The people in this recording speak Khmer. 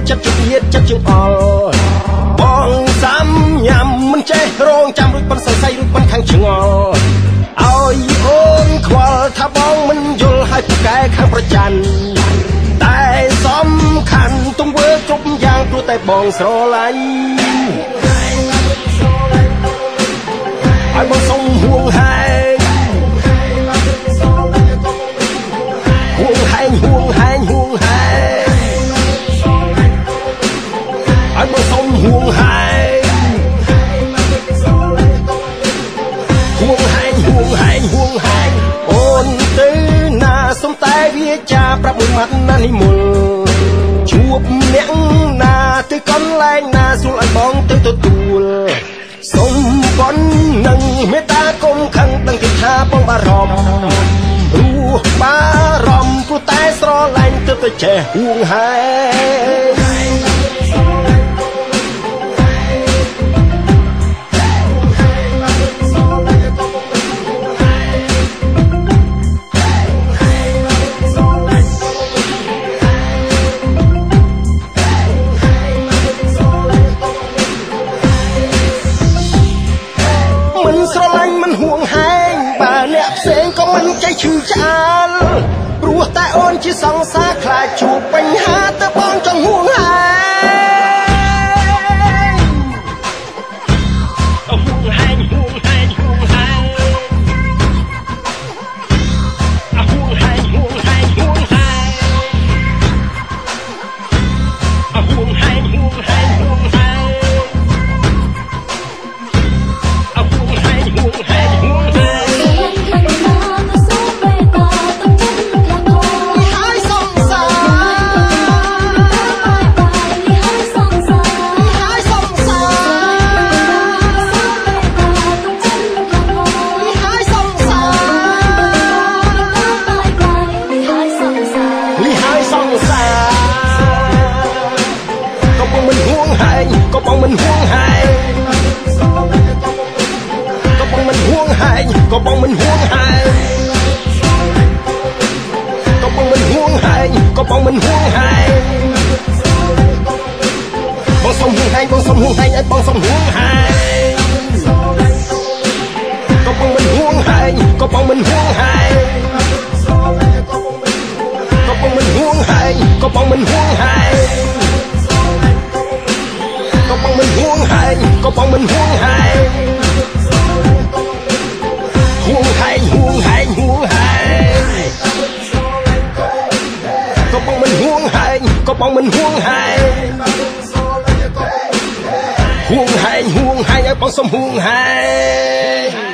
ចិត្តជៀតចិត្តជើងអល់បងសាំញ៉ាំមិនចេះរងចាំរួចប៉ុនសរសៃរួចប៉ុនខាងឆ្ងល់ឲ្យអូនខ្វល់ថាបងមិនយល់ឲ្យពូកែខាងប្រច័ណ្ឌតែសំខាន់ទង្វើគ្រប់យ៉ាងព្រោះតែបងស្រឡាញ់ឲ្យបងសុំហួងហែងហួងហែងហួងហែងហួងហែងឲ្យបងសុំហួងហែងហួងហែងហួងហែងហួងហែងអូនទៅណាសុំតែវាចាប្រាប់មួយម៉ាត់ណានិមលជួបអ្នកណាទៅកន្លែងណាសួរឲ្យបងទៅទទួលសុំប៉ុននឹងមេត្តាគុំខឹងដឹងទេថាបងបារម្ភព្រោះបារម្ភព្រោះតែស្រឡាញ់ទើបតែចេះហួងហែងស្រឡាញ់មិនហួងហែងបើអ្នកផ្សេងក៏មិនចេះឈឺឆ្អាលព្រោះតែអូនជាសង្សារខ្លាចជួបបញ្ហាទៅបងចង់ហួងហែងហួងហែងហួងហែងហួងហែងហួងហែងហួងហែងហួងហែងហួងហែងហួងហែងហួងហែងก็បងមិនហួងហែងក៏បងមិនហួងហែងក៏បងមិនហួងហែងក៏បងមិនហួងហែងក៏បងមិនហួងហែងបងសុំហួងហែងបងសុំហួងហែងឲ្យបងសុំហួងហែងក៏បងមិនហួងហែងក៏បងមិនហួងហែងក៏បងមិនហួងហែងក៏បងមិនហួងហែងก็បងមិនហួងហែងក៏បងមិនហួងហែងហួងហែងហួងហែងហួងហែងក៏បងមិនហួងហែងក៏បងមិនហួងហែងហួងហែងហួងហែងឲ្យបងសុំហួងហែង